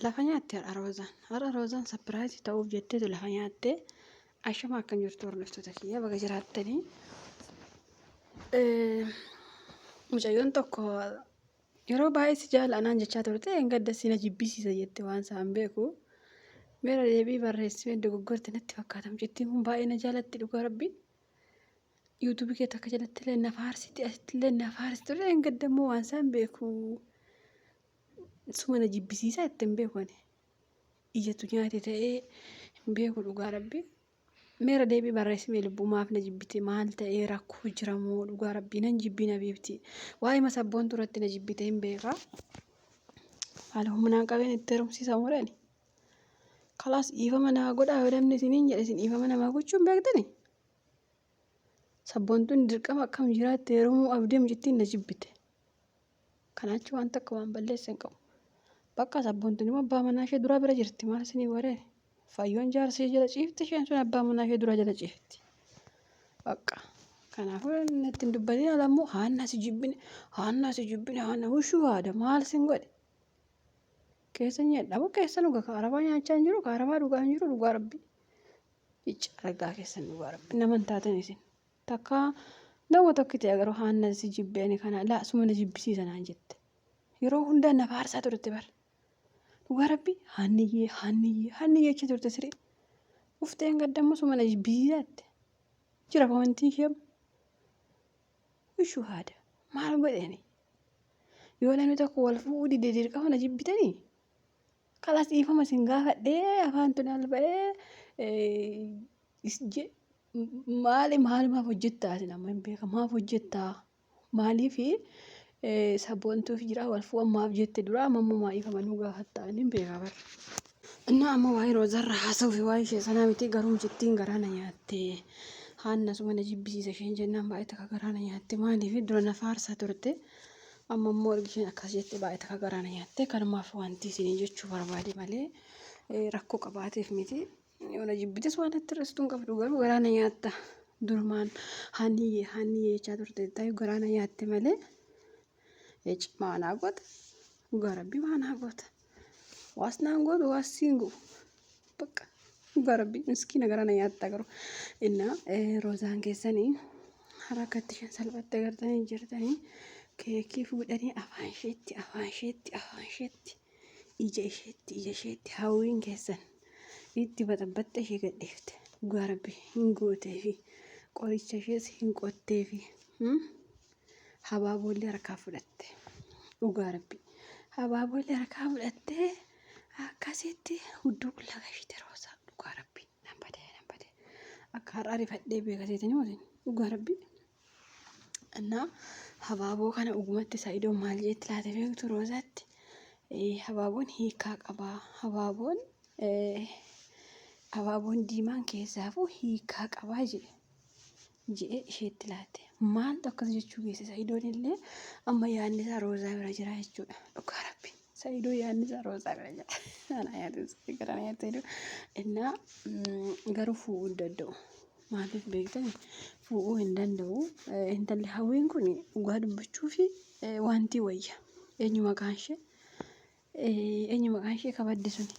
Lafa nyaatte har'a roozaan sapiraayizii ta'uuf jetteetu lafa nyaatte ashama akkam jirtu hordoftoota kiyya baga jiraattanii. Mucayyoon tokko yeroo baay'ee si jaalladhaan jechaa turte gadda si na jibbisiisa jette waan isaan beeku. Meera deebii barreessee dogoggorte natti fakkaata mucittiin kun baay'ee na jaalatti dhugaa rabbi. Yuutuubii kee takka jalatti illee na faarsiti asitti illee na faarsiti turte gadda immoo waan isaan beeku. Suma na jibbisiisaa ittiin beeku ani. Iyyatu nyaate ta'ee hin beeku dhugaa rabbi. Meera deebii barreessee lubbumaaf na jibbite maal ta'ee rakkoo jiramoo dhugaa rabbi nan jibbina beekti. Waa'ee masabboon turatti na jibbite hin beeka. Haala humnaan qabeen itti heerumsiisa murani. Kalaas dhiifama nama godhaa yoo namni isiniin jedhe isin dhiifama namaa gochuun beektani. Sabboon tun dirqama akkam jiraatte heerumuu abdii mucittiin na jibbite. Kanaachi waan takka waan balleessan qabu. Bakka sabboon tun immoo abbaa manaa ishee dura bira jirti maal isinii waree. Fayyoon jaarsee jala ciifti isheen sun abbaa manaa ishee dura jala ciifti. Bakka kanaafuu natti hin dubbatin alammoo haannaa si jibbine haannaa hushuu haada maal sin godhe. Keessa nyaadhamu keessa dhuga kaarabaa nyaachaa hin jiru kaarabaa dhugaa hin jiru dhugaa rabbi. Icca argaa keessan dhugaa rabbi naman taatan isin. Takka nama tokkitti agaruu haannaa si jibbeeni kana laasuma na jibbisiisa naan jette. Yeroo hundaa na faarsaa turte bara. Dhugaa rabbi haanniyyee achi turte siree. Ufteen gaddammoo suma na jibbisiisaatti. Jira wanti ishee hushuu haada maal godheeni. Yoo namni tokko wal fuudhuu didee dirqama na jibbitanii. Kalaas dhiifama isin gaafadhee afaan tun alba'ee maaliif hojjettaa isin amma hin beeka maaf hojjettaa maaliifi sabboontuuf jira wal fuudhan maaf jette dura ammoo dhiifama nu gaafattaa hin beeka bara. Innaa amma waa'ee roozarra haasa'uu fi waa'ee ishee sanaa miti garuu mucittiin garaa na nyaatte haanna suma na jibbisiisa isheen jennaan baay'ee takka garaa na nyaatte maaliif dura na faarsaa turte. Amma immoo isheen akkas jette baay'ee takka garaa na nyaatte kanumaaf wanti isinii jechuu barbaade malee rakkoo qabaateef miti. Yoo na jibbites waan itti hir'istuun qabdu garuu garaa na nyaatta. Durmaan haanniyyee jechaa turte ta'ee garaa na nyaatte malee maanaa goota. Dhugaa rabbi maanaa goota. Waas naan gootu waas siin gu'u. Bakka dhugaa rabbi miskiina garaa na nyaatta garuu. Innaa roozaan keessanii harkatti isheen salphattee gartanii jirtanii. Keekii fuudhanii afaan isheetti ija isheetti hawwiin keessan itti baxabbatte ishee gadhiifte dhugaa rabbi hin gooteefi qoricha ishees hin qotteefi habaaboollee harkaa fudhatte dhugaa rabbi habaaboollee harkaa fudhattee akkasitti hudduu qullaa gashite roozaa dhugaa rabbi nan badee akka har'a rifadhee beekaseetanii mootin dhugaa rabbi. Innaa habaaboo kana dhugumatti Sa'idoon maal jetti laata beektu roozaatti habaaboon hiikaa qabaa habaaboon diimaan keessaafuu hiikaa qabaa jedhee isheetti laate maaltu akkas jechuu geesse Sa'idoon illee amma yaadni isaa roozaa bira jira jechuudha dhugaa rabbi Sa'idoo yaadni isaa roozaa bira jira kana yaadatu innaa garuu fuudhuu hin danda'u. Maaliif beektani fuudhuu hin danda'u intalli hawwiin kun dhugaa dubbachuu fi wanti wayya eenyu maqaan ishee kabadde suni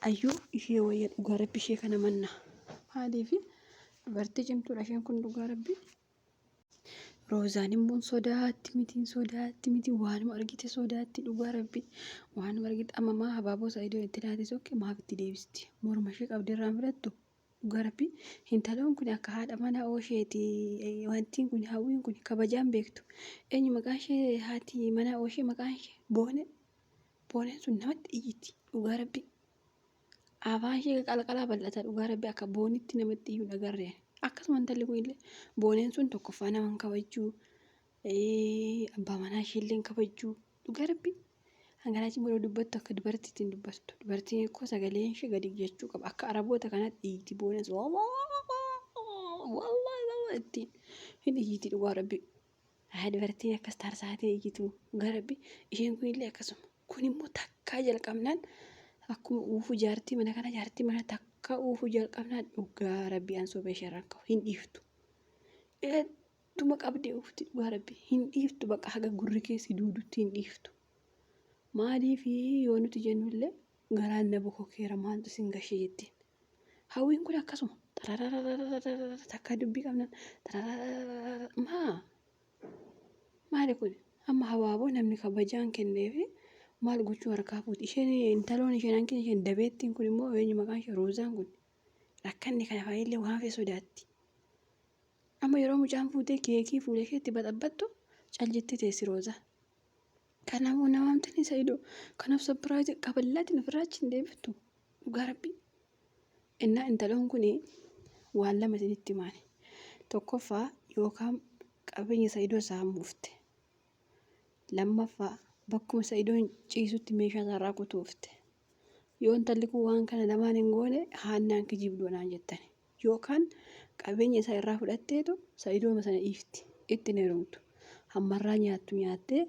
ayyuu ishee wayya dhugaa rabbi ishee kana manna maaliif dubartii cimtuudha isheen kun dhugaa rabbi. Roozaan immoo sodaatti miti waanuma argite sodaatti dhugaa rabbi waanuma argite ammamaa habaaboo Sa'idoo itti laate sokke maaf itti deebisti morma ishee qabdirraan fudhattu. Dhugaa rabbi intaloon kun akka haadha mana oosheeti wantiin kun hawwiin kun kabajaan beektu eenyu maqaan ishee haati mana ooshee maqaan ishee booneen sun namatti iyyiti dhugaa rabbi afaan ishee qalqalaa bal'ata dhugaa rabbi akka boonitti namatti iyyuu dhagarreen akkasuma intalli kun illee booneen sun tokkoffaa naman kabajjuu abbaa manaa ishee illee kabajjuu dhugaa rabbi. Hangalaachi yeroo dubbattu akka dubartittiin dubbattu. Dubartiin akkoo sagaleen ishee gadi jechuu qaba. Akka araboota kanatti iyyiti boones wallaahi ittiin hin iyyiti dhugaa rabbi. Dubartiin akkas taarsaatee iyyitu dhugaa rabbi. Isheen kun illee akkasuma. Kun immoo takkaa jalqabnaan akkuma uufuu jaartii mana kana jaartii mana takka uufuu jalqabnaan dhugaa rabbi ansooba ishee irraan ka'u hin dhiiftu. Tuma qabdee uufti dhugaa rabbi hin dhiiftu bakka haga gurri keessi duudutti hin dhiiftu. Maaliif yoo nuti jennullee garaan na bokokeera maaltu sin gashee jettiin. Hawwiin kun akkasuma takka dubbii qabnan maali kun amma habaaboo namni kabajaan kenneefi maal gochuu harkaa fuuti. Isheen intaloon isheen hanqin isheen dabeettiin kun immoo eenyu maqaan ishee Roozaan kun rakkanni kana faayillee waan fee sodaatti. Amma yeroo mucaan fuutee keekii fuulee isheetti baxabbattu caljetti teessi Roozaa. Kanaafuu nama amtanii Saayidoo kanaaf sabbiraayii qabalaatiin ofirraa achi hin deebiftu dhugaa rabbii. Innaa intaloon kun waan lama isinitti maali. Tokkoffaa yookaan qabeenya Saayidoo isaa muufte. Lammaffaa bakkuma Saayidoon ciisutti meeshaa isaarraa kutuufte. Yoo intalli kun waan kana lamaan hin goone haannaan kijibduu naan jettani. Yookaan qabeenya isaa irraa fudhatteetu Saayidooma sana dhiifti itti heerumtu. Hammarraa nyaattu nyaattee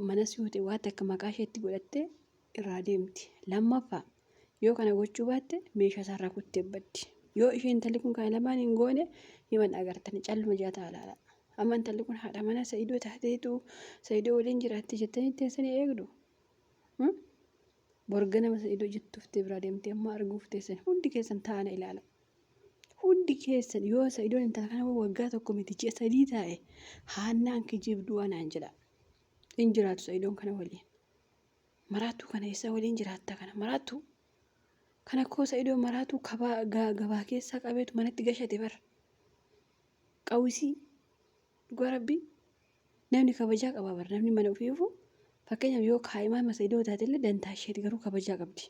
manas yoo ta'e waan akka maqaa isheetti godhattee irraa deemti. Lammaffaa yoo kana gochuu baatte meeshaa isaarraa kuttee baddi. Yoo isheen intalli kun kana lamaan hin goone himan agartani calluma jaataa alaala. Amma intalli kun haadha mana Saayidoo taateetu Saayidoo waliin jiraatti jettanii teessanii eegdu. Borga nama Saayidoo jettuuftee biraa deemtee amma arguuf teessan hundi keessan taa'ana ilaala. Hundi keessan yoo Saayidoon intala kana waggaa tokko miti ji'a 3 taa'e haannaan kijibduu anaan jedha. In jiraatu Saayidoon kana waliin. Maraattuu kana eessa waliin jiraatta kana maraattuu. Kana koo Saayidoo maraattuu gabaa keessaa qabeetu manatti gashate bara. Qawwisii dhugaa rabbii namni kabajaa qaba bara namni mana ofiifu fakkeenyaaf yoo kaa'imaa Saayidoo taatellee dantaa isheeti garuu kabajaa qabdi.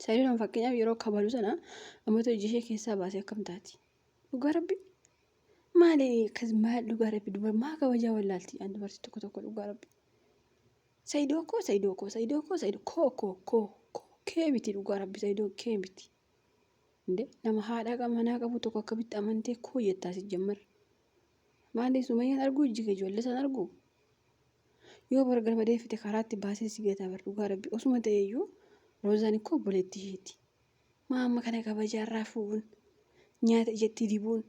Saayidoon fakkeenyaaf yeroo kabalu sana ammoo iji ishee keessaa baasee akkam taati. Dhugaa rabbii maali akkas maal dhugaa rabbii dubara maa kabajaa wallaalti aan dubartii tokko dhugaa rabbii. Saayidoo koo kee miti dhugaa rabbii Saayidoo kee miti. Nama haadha manaa qabu tokko akkamitti amantee koo jettaa si jammar. Maali Sumayyaan arguu ijji kee ijoollee sana arguu. Yoo bargar badeeffite karaatti baasee si gataa bar dhugaa rabbii osuma ta'eyyuu Roozaan ikkoo obboleettii isheeti. Maamma kana kabajaarraa fuudhuun nyaata ijatti dibuun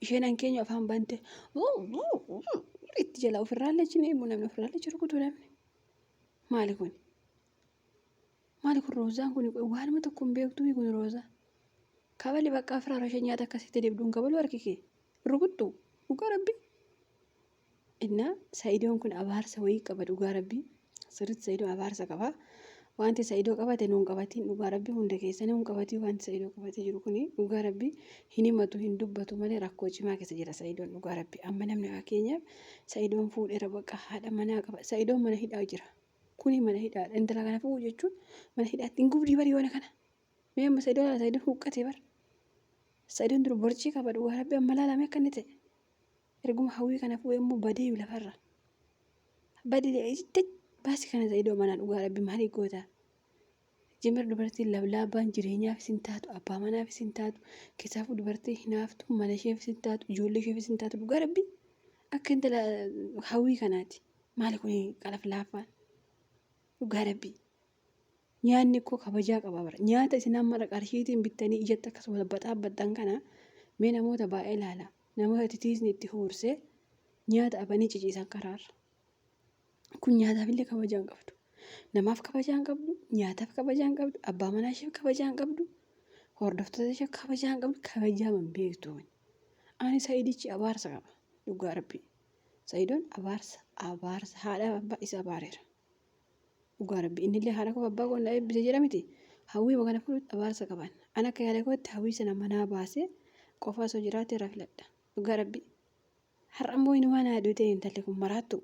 isheen hankeenya afaan bante itti jala ofirraallee achi eemu namni ofirraallee jiru kutuu namni. Maali kun Roozaan kun waanuma tokko hin beektuu kun Roozaa. Kabali bakka afraara ishee nyaata akkasitti deebduun kabalu harki kee rukuttu dhugaa rabbii. Innaa Saayidoon kun abaarsa wayii qaba dhugaa rabbii. Sirriitti Saayidoon abaarsa qaba. Wanti Saayidoo qabate nuun qabatiin dhugaa rabbii hunda keessanii nuun qabatii wanti Saayidoo qabatee jiru kuni dhugaa rabbii hin himatu hin dubbatu malee rakkoo cimaa keessa jira Saayidoon dhugaa rabbii. Amma namni fakkeenyaaf Saayidoon fuudheera bakka haadha manaa qaba. Saayidoon mana hidhaa jira. Kuni mana hidhaadha. Intala kana fuudhu jechuun mana hidhaatti hin gubdii bari yoona kana. Mee amma Saayidoon huqqatee bara. Saayidoon dura borcii qaba dhugaa rabbii amma laalame akka inni ta'e. Erguma hawwii kana fuudhee immoo badee lafarra. Badee baasi kana Saayidoo mana dhugaa rabbii maali goota. Jimir dubartiin lablaabaan jireenyaaf isin taatu abbaa manaaf isin taatu keessaafuu dubartii hinaaftu mana isheef isin taatu ijoollee isheef isin taatu dhugaa rabbii akka intala hawwii kanaati. Maali kun qalaf laaffaan dhugaa rabbii. Nyaanni koo kabajaa qaba bara. Nyaata isin amma qarshiitiin bittanii ijatti akkasuma baxaabbattan kana mee namoota baay'ee ilaala. Namoota titiisni itti huursee nyaata abanii ciciisan karaarra. Kun nyaataafillee kabajaan qabdu. Namaaf kabajaan qabdu, nyaataaf kabajaan qabdu, abbaa manaa isheef kabajaan qabdu, hordoftoota isheef kabajaan qabdu, kabajaa man beektu. Ani Saayidichi abaarsa qaba. Dhugaa rabbii. Saayidoon abaarsa haadha abbaa isa abaareera. Dhugaa rabbii innillee haadha koo abbaa koo na eebbise jedhamiti. Hawwii kana fuudhutti abaarsa qaban. Ana akka yaada kootti hawwii sana manaa baasee qofa osoo jiraatee irraa filadha. Dhugaa rabbii. Har'a immoo inni waan haadhu ta'e intalli kun maraattu